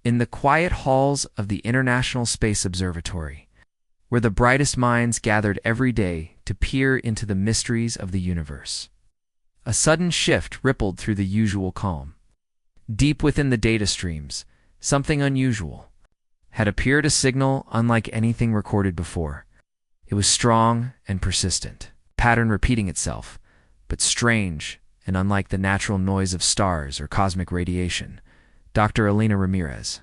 In the quiet halls of the International Space Observatory, where the brightest minds gathered every day to peer into the mysteries of the universe, a sudden shift rippled through the usual calm. Deep within the data streams, something unusual had appeared, a signal unlike anything recorded before. It was strong and persistent, pattern repeating itself, but strange and unlike the natural noise of stars or cosmic radiation. Dr. Elena Ramirez,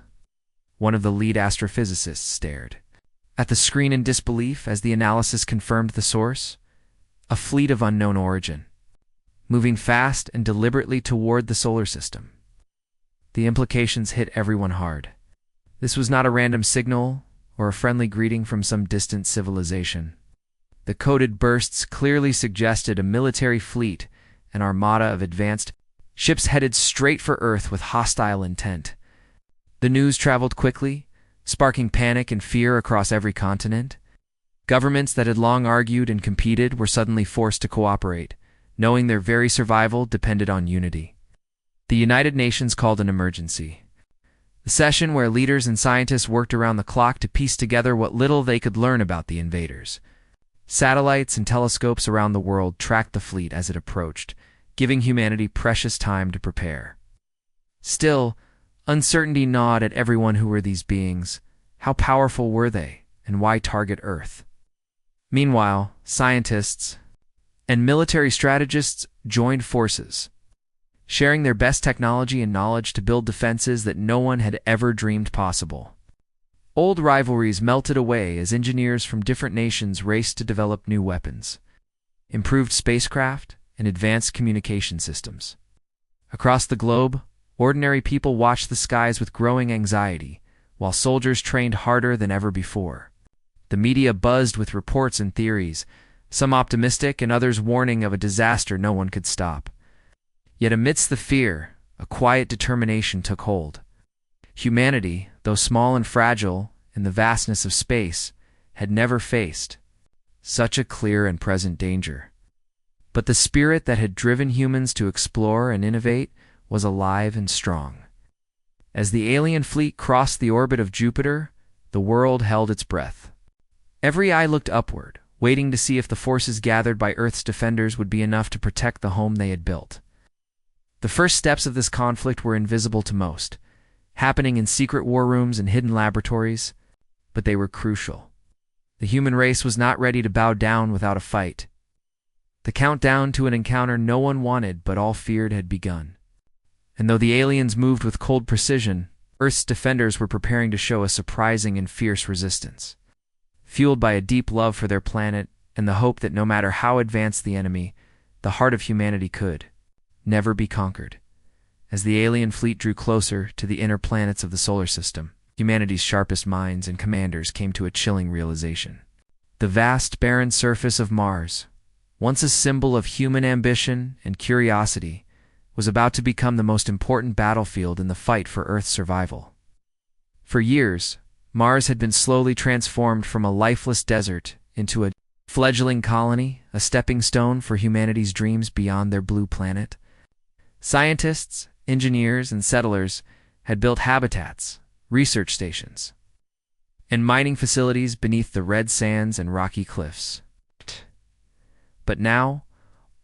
one of the lead astrophysicists, stared at the screen in disbelief as the analysis confirmed the source: a fleet of unknown origin, moving fast and deliberately toward the solar system. The implications hit everyone hard. This was not a random signal or a friendly greeting from some distant civilization. The coded bursts clearly suggested a military fleet, an armada of advanced ships headed straight for Earth with hostile intent. The news traveled quickly, sparking panic and fear across every continent. Governments that had long argued and competed were suddenly forced to cooperate, knowing their very survival depended on unity. The United Nations called an emergency. The session where leaders and scientists worked around the clock to piece together what little they could learn about the invaders. Satellites and telescopes around the world tracked the fleet as it approached, giving humanity precious time to prepare. Still, uncertainty gnawed at everyone. Who were these beings? How powerful were they? And why target Earth? Meanwhile, scientists and military strategists joined forces, sharing their best technology and knowledge to build defenses that no one had ever dreamed possible. Old rivalries melted away as engineers from different nations raced to develop new weapons, improved spacecraft, and advanced communication systems. Across the globe, ordinary people watched the skies with growing anxiety, while soldiers trained harder than ever before. The media buzzed with reports and theories, some optimistic and others warning of a disaster no one could stop. Yet amidst the fear, a quiet determination took hold. Humanity, though small and fragile in the vastness of space, had never faced such a clear and present danger. But the spirit that had driven humans to explore and innovate was alive and strong. As the alien fleet crossed the orbit of Jupiter, the world held its breath. Every eye looked upward, waiting to see if the forces gathered by Earth's defenders would be enough to protect the home they had built. The first steps of this conflict were invisible to most, happening in secret war rooms and hidden laboratories, but they were crucial. The human race was not ready to bow down without a fight. The countdown to an encounter no one wanted but all feared had begun. And though the aliens moved with cold precision, Earth's defenders were preparing to show a surprising and fierce resistance. Fueled by a deep love for their planet and the hope that no matter how advanced the enemy, the heart of humanity could never be conquered. As the alien fleet drew closer to the inner planets of the solar system, humanity's sharpest minds and commanders came to a chilling realization. The vast, barren surface of Mars, once a symbol of human ambition and curiosity, was about to become the most important battlefield in the fight for Earth's survival. For years, Mars had been slowly transformed from a lifeless desert into a fledgling colony, a stepping stone for humanity's dreams beyond their blue planet. Scientists, engineers, and settlers had built habitats, research stations, and mining facilities beneath the red sands and rocky cliffs. But now,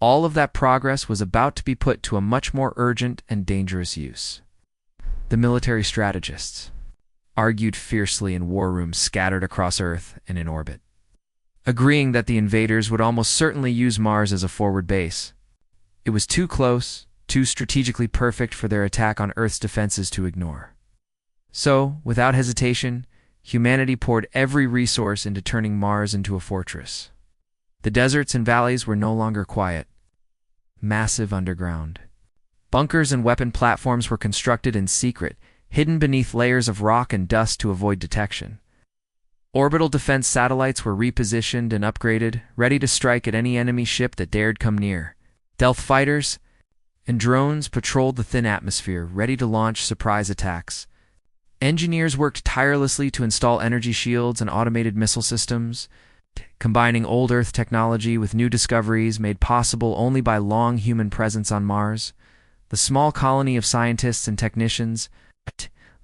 all of that progress was about to be put to a much more urgent and dangerous use. The military strategists argued fiercely in war rooms scattered across Earth and in orbit, agreeing that the invaders would almost certainly use Mars as a forward base. It was too close, too strategically perfect for their attack on Earth's defenses to ignore. So, without hesitation, humanity poured every resource into turning Mars into a fortress. The deserts and valleys were no longer quiet. Massive underground bunkers and weapon platforms were constructed in secret, hidden beneath layers of rock and dust to avoid detection. Orbital defense satellites were repositioned and upgraded, ready to strike at any enemy ship that dared come near. Stealth fighters and drones patrolled the thin atmosphere, ready to launch surprise attacks. Engineers worked tirelessly to install energy shields and automated missile systems, combining old Earth technology with new discoveries made possible only by long human presence on Mars. The small colony of scientists and technicians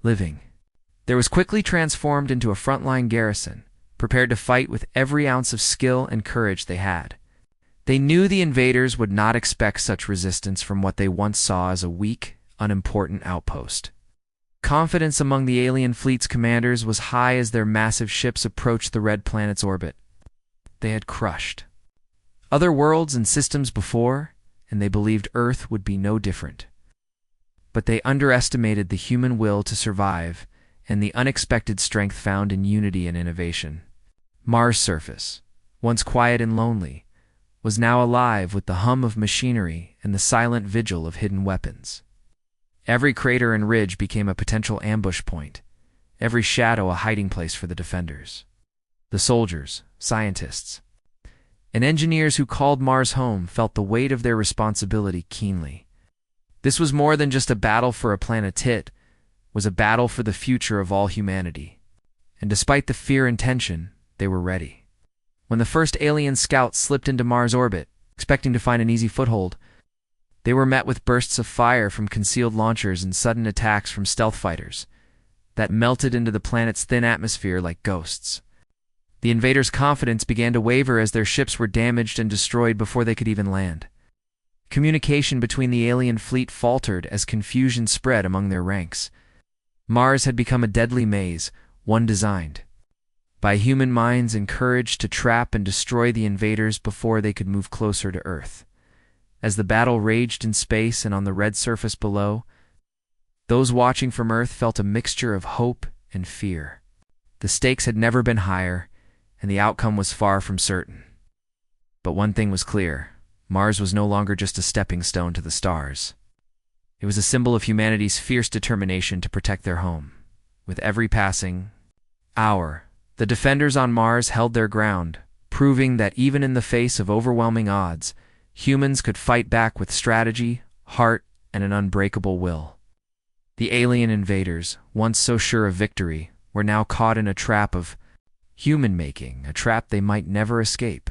living There was quickly transformed into a frontline garrison, prepared to fight with every ounce of skill and courage they had. They knew the invaders would not expect such resistance from what they once saw as a weak, unimportant outpost. Confidence among the alien fleet's commanders was high as their massive ships approached the red planet's orbit. They had crushed other worlds and systems before, and they believed Earth would be no different. But they underestimated the human will to survive and the unexpected strength found in unity and innovation. Mars' surface, once quiet and lonely, was now alive with the hum of machinery and the silent vigil of hidden weapons. Every crater and ridge became a potential ambush point, every shadow a hiding place for the defenders. The soldiers, scientists, and engineers who called Mars home felt the weight of their responsibility keenly. This was more than just a battle for a planet. It was a battle for the future of all humanity. And despite the fear and tension, they were ready. When the first alien scouts slipped into Mars' orbit, expecting to find an easy foothold, they were met with bursts of fire from concealed launchers and sudden attacks from stealth fighters that melted into the planet's thin atmosphere like ghosts. The invaders' confidence began to waver as their ships were damaged and destroyed before they could even land. Communication between the alien fleet faltered as confusion spread among their ranks. Mars had become a deadly maze, one designed by human minds encouraged to trap and destroy the invaders before they could move closer to Earth. As the battle raged in space and on the red surface below, those watching from Earth felt a mixture of hope and fear. The stakes had never been higher, and the outcome was far from certain. But one thing was clear: Mars was no longer just a stepping stone to the stars. It was a symbol of humanity's fierce determination to protect their home. With every passing hour, the defenders on Mars held their ground, proving that even in the face of overwhelming odds, humans could fight back with strategy, heart, and an unbreakable will. The alien invaders, once so sure of victory, were now caught in a trap of human-making, a trap they might never escape.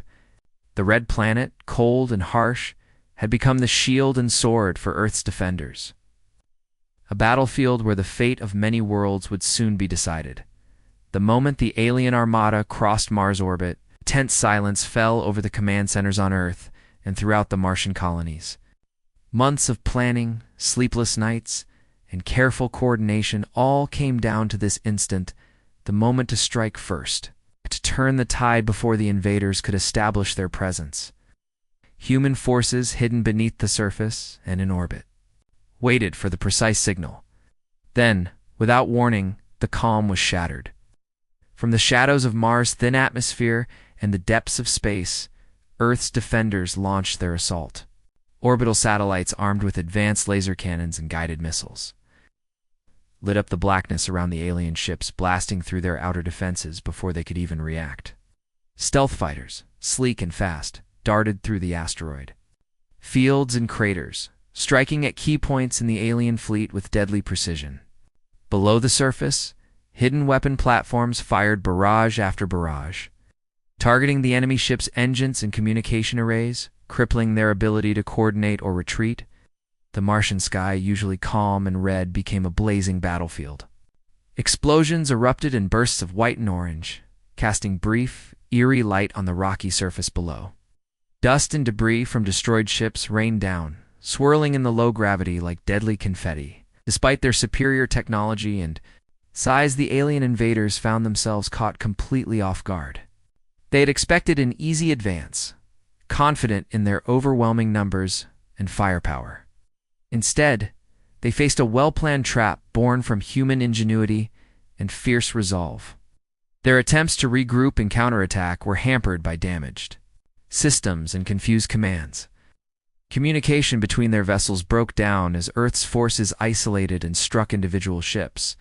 The red planet, cold and harsh, had become the shield and sword for Earth's defenders. A battlefield where the fate of many worlds would soon be decided. The moment the alien armada crossed Mars' orbit, tense silence fell over the command centers on Earth and throughout the Martian colonies. Months of planning, sleepless nights, and careful coordination all came down to this instant, the moment to strike first, to turn the tide before the invaders could establish their presence. Human forces hidden beneath the surface and in orbit waited for the precise signal. Then, without warning, the calm was shattered. From the shadows of Mars' thin atmosphere and the depths of space, Earth's defenders launched their assault. Orbital satellites armed with advanced laser cannons and guided missiles lit up the blackness around the alien ships, blasting through their outer defenses before they could even react. Stealth fighters, sleek and fast, darted through the asteroid. Fields and craters, striking at key points in the alien fleet with deadly precision. Below the surface, hidden weapon platforms fired barrage after barrage, targeting the enemy ship's engines and communication arrays, crippling their ability to coordinate or retreat. The Martian sky, usually calm and red, became a blazing battlefield. Explosions erupted in bursts of white and orange, casting brief, eerie light on the rocky surface below. Dust and debris from destroyed ships rained down, swirling in the low gravity like deadly confetti. Despite their superior technology and size, the alien invaders found themselves caught completely off guard. They had expected an easy advance, confident in their overwhelming numbers and firepower. Instead, they faced a well-planned trap born from human ingenuity and fierce resolve. Their attempts to regroup and counterattack were hampered by damaged systems and confused commands. Communication between their vessels broke down as Earth's forces isolated and struck individual ships.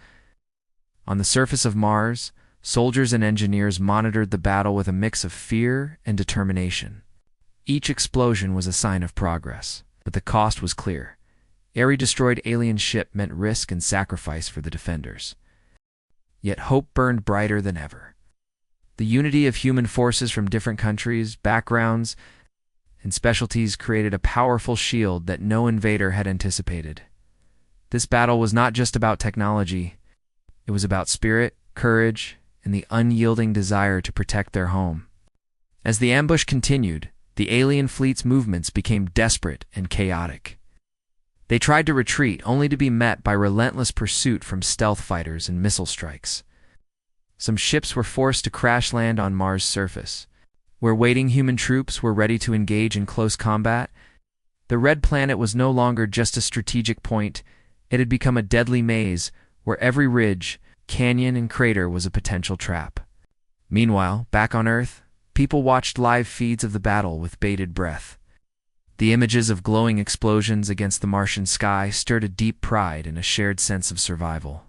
On the surface of Mars, soldiers and engineers monitored the battle with a mix of fear and determination. Each explosion was a sign of progress, but the cost was clear. Every destroyed alien ship meant risk and sacrifice for the defenders. Yet hope burned brighter than ever. The unity of human forces from different countries, backgrounds, and specialties created a powerful shield that no invader had anticipated. This battle was not just about technology. It was about spirit, courage, and the unyielding desire to protect their home. As the ambush continued, the alien fleet's movements became desperate and chaotic. They tried to retreat, only to be met by relentless pursuit from stealth fighters and missile strikes. Some ships were forced to crash land on Mars' surface, where waiting human troops were ready to engage in close combat. The Red Planet was no longer just a strategic point, it had become a deadly maze where every ridge, canyon, and crater was a potential trap. Meanwhile, back on Earth, people watched live feeds of the battle with bated breath. The images of glowing explosions against the Martian sky stirred a deep pride and a shared sense of survival.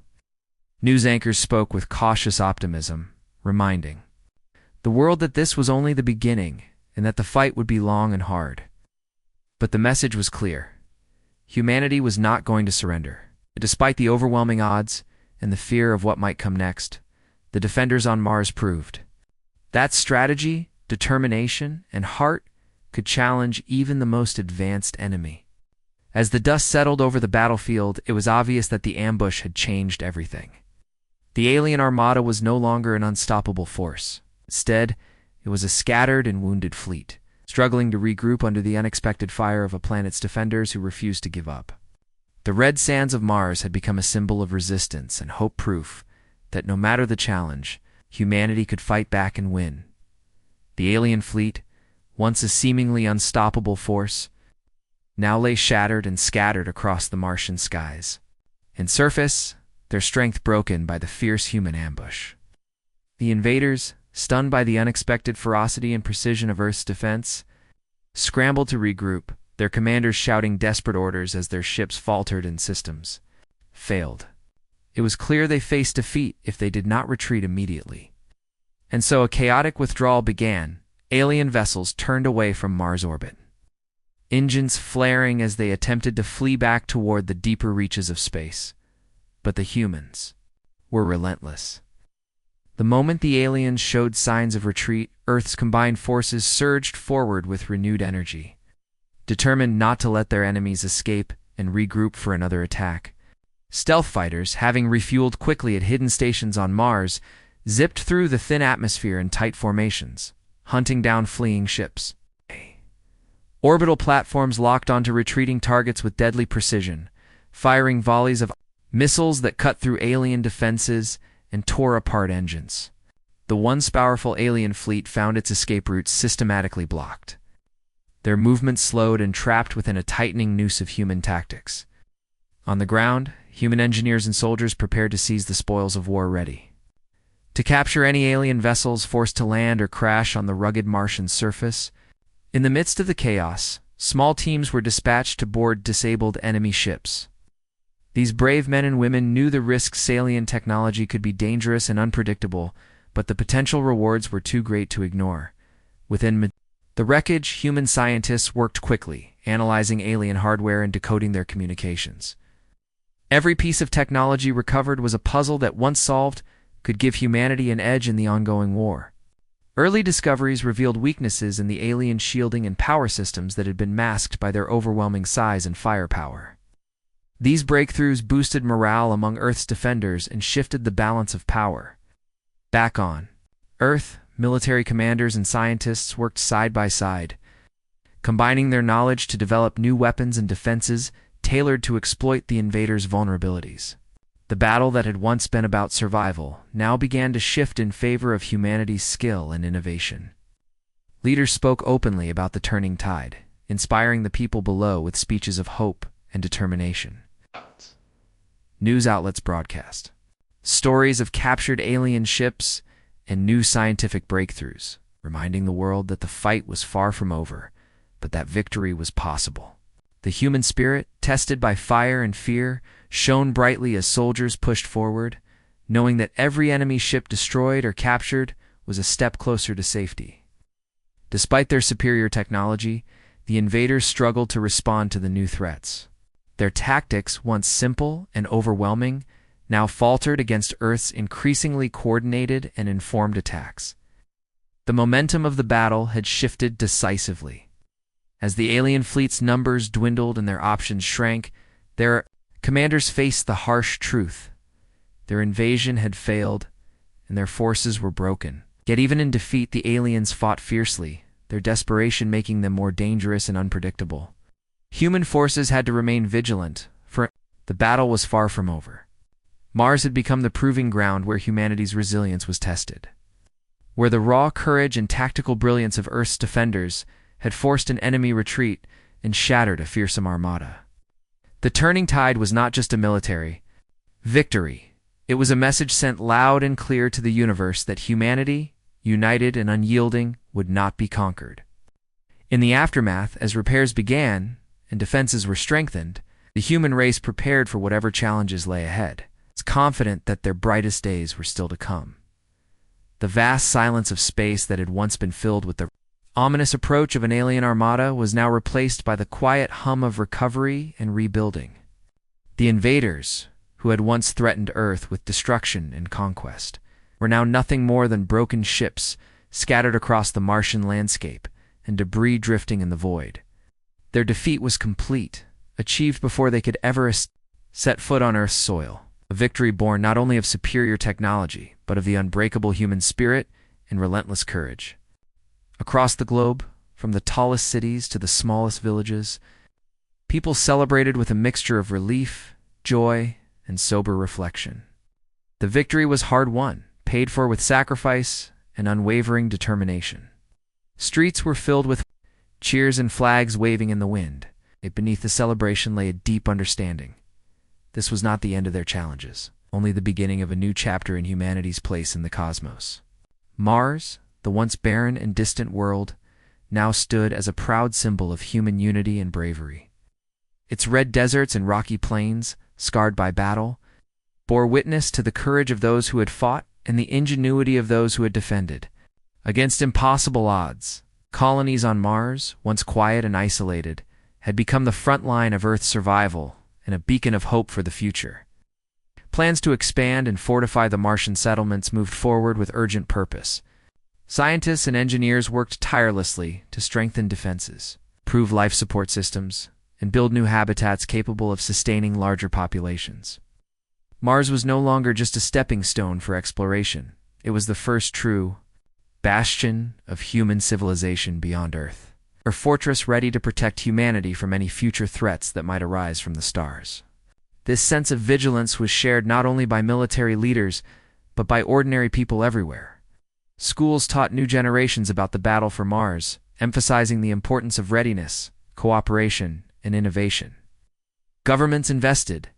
News anchors spoke with cautious optimism, reminding the world that this was only the beginning and that the fight would be long and hard. But the message was clear. Humanity was not going to surrender. Despite the overwhelming odds and the fear of what might come next, the defenders on Mars proved that strategy, determination, and heart could challenge even the most advanced enemy. As the dust settled over the battlefield, it was obvious that the ambush had changed everything. The alien armada was no longer an unstoppable force. Instead, it was a scattered and wounded fleet, struggling to regroup under the unexpected fire of a planet's defenders who refused to give up. The red sands of Mars had become a symbol of resistance and hope, proof that no matter the challenge, humanity could fight back and win. The alien fleet, once a seemingly unstoppable force, now lay shattered and scattered across the Martian skies. In surface, their strength broken by the fierce human ambush. The invaders, stunned by the unexpected ferocity and precision of Earth's defense, scrambled to regroup, their commanders shouting desperate orders as their ships faltered and systems failed. It was clear they faced defeat if they did not retreat immediately. And so a chaotic withdrawal began. Alien vessels turned away from Mars orbit, engines flaring as they attempted to flee back toward the deeper reaches of space. But the humans were relentless. The moment the aliens showed signs of retreat, Earth's combined forces surged forward with renewed energy, determined not to let their enemies escape and regroup for another attack. Stealth fighters, having refueled quickly at hidden stations on Mars, zipped through the thin atmosphere in tight formations, hunting down fleeing ships. Orbital platforms locked onto retreating targets with deadly precision, firing volleys of missiles that cut through alien defenses and tore apart engines. The once powerful alien fleet found its escape routes systematically blocked, their movements slowed and trapped within a tightening noose of human tactics. On the ground, human engineers and soldiers prepared to seize the spoils of war, ready to capture any alien vessels forced to land or crash on the rugged Martian surface. In the midst of the chaos, small teams were dispatched to board disabled enemy ships. These brave men and women knew the risks alien technology could be dangerous and unpredictable, but the potential rewards were too great to ignore. Within the wreckage, human scientists worked quickly, analyzing alien hardware and decoding their communications. Every piece of technology recovered was a puzzle that, once solved, could give humanity an edge in the ongoing war. Early discoveries revealed weaknesses in the alien shielding and power systems that had been masked by their overwhelming size and firepower. These breakthroughs boosted morale among Earth's defenders and shifted the balance of power. Back on Earth, military commanders and scientists worked side by side, combining their knowledge to develop new weapons and defenses tailored to exploit the invaders' vulnerabilities. The battle that had once been about survival now began to shift in favor of humanity's skill and innovation. Leaders spoke openly about the turning tide, inspiring the people below with speeches of hope and determination. News outlets broadcast stories of captured alien ships and new scientific breakthroughs, reminding the world that the fight was far from over, but that victory was possible. The human spirit, tested by fire and fear, shone brightly as soldiers pushed forward, knowing that every enemy ship destroyed or captured was a step closer to safety. Despite their superior technology, the invaders struggled to respond to the new threats. Their tactics, once simple and overwhelming, now faltered against Earth's increasingly coordinated and informed attacks. The momentum of the battle had shifted decisively. As the alien fleet's numbers dwindled and their options shrank, their commanders faced the harsh truth. Their invasion had failed, and their forces were broken. Yet even in defeat, the aliens fought fiercely, their desperation making them more dangerous and unpredictable. Human forces had to remain vigilant, for the battle was far from over. Mars had become the proving ground where humanity's resilience was tested, where the raw courage and tactical brilliance of Earth's defenders had forced an enemy retreat and shattered a fearsome armada. The turning tide was not just a military victory. It was a message sent loud and clear to the universe that humanity, united and unyielding, would not be conquered. In the aftermath, as repairs began and defenses were strengthened, the human race prepared for whatever challenges lay ahead, confident that their brightest days were still to come. The vast silence of space that had once been filled with the ominous approach of an alien armada was now replaced by the quiet hum of recovery and rebuilding. The invaders, who had once threatened Earth with destruction and conquest, were now nothing more than broken ships scattered across the Martian landscape and debris drifting in the void. Their defeat was complete, achieved before they could ever set foot on Earth's soil. A victory born not only of superior technology, but of the unbreakable human spirit and relentless courage. Across the globe, from the tallest cities to the smallest villages, people celebrated with a mixture of relief, joy, and sober reflection. The victory was hard-won, paid for with sacrifice and unwavering determination. Streets were filled with cheers and flags waving in the wind. Beneath the celebration lay a deep understanding. This was not the end of their challenges, only the beginning of a new chapter in humanity's place in the cosmos. Mars, the once barren and distant world, now stood as a proud symbol of human unity and bravery. Its red deserts and rocky plains, scarred by battle, bore witness to the courage of those who had fought and the ingenuity of those who had defended. Against impossible odds, colonies on Mars, once quiet and isolated, had become the front line of Earth's survival and a beacon of hope for the future. Plans to expand and fortify the Martian settlements moved forward with urgent purpose. Scientists and engineers worked tirelessly to strengthen defenses, improve life support systems, and build new habitats capable of sustaining larger populations. Mars was no longer just a stepping stone for exploration. It was the first true bastion of human civilization beyond Earth, a fortress ready to protect humanity from any future threats that might arise from the stars. This sense of vigilance was shared not only by military leaders, but by ordinary people everywhere. Schools taught new generations about the battle for Mars, emphasizing the importance of readiness, cooperation, and innovation. Governments invested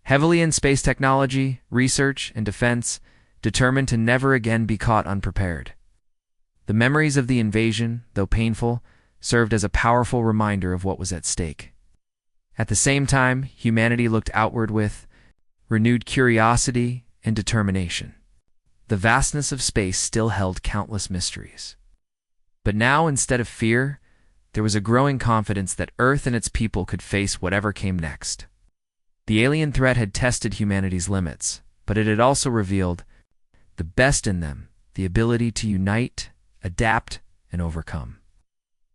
heavily in space technology, research, and defense, determined to never again be caught unprepared. The memories of the invasion, though painful, served as a powerful reminder of what was at stake. At the same time, humanity looked outward with renewed curiosity and determination. The vastness of space still held countless mysteries. But now, instead of fear, there was a growing confidence that Earth and its people could face whatever came next. The alien threat had tested humanity's limits, but it had also revealed the best in them, the ability to unite, adapt, and overcome.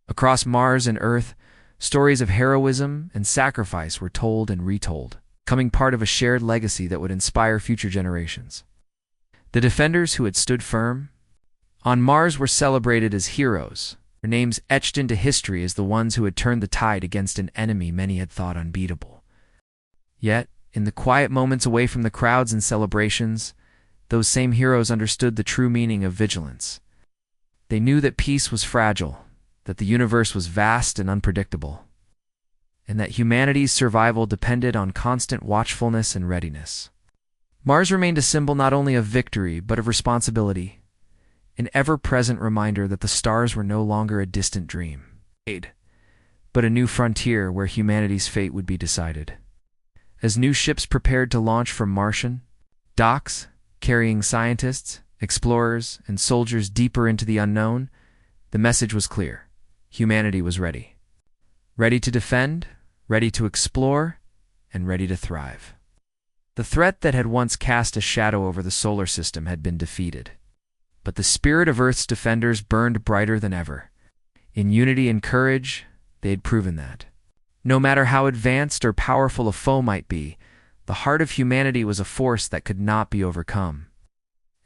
Across Mars and Earth, stories of heroism and sacrifice were told and retold, becoming part of a shared legacy that would inspire future generations. The defenders who had stood firm on Mars were celebrated as heroes, their names etched into history as the ones who had turned the tide against an enemy many had thought unbeatable. Yet, in the quiet moments away from the crowds and celebrations, those same heroes understood the true meaning of vigilance. They knew that peace was fragile, that the universe was vast and unpredictable, and that humanity's survival depended on constant watchfulness and readiness. Mars remained a symbol not only of victory, but of responsibility, an ever-present reminder that the stars were no longer a distant dream, but a new frontier where humanity's fate would be decided. As new ships prepared to launch from Martian docks, carrying scientists, explorers, and soldiers deeper into the unknown, the message was clear. Humanity was ready. Ready to defend, ready to explore, and ready to thrive. The threat that had once cast a shadow over the solar system had been defeated. But the spirit of Earth's defenders burned brighter than ever. In unity and courage, they had proven that. No matter how advanced or powerful a foe might be, The heart of humanity was a force that could not be overcome.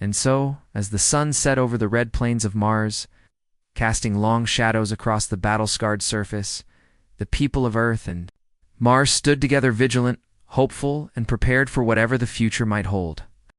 And so, as the sun set over the red plains of Mars, casting long shadows across the battle-scarred surface, the people of Earth and Mars stood together vigilant, hopeful, and prepared for whatever the future might hold.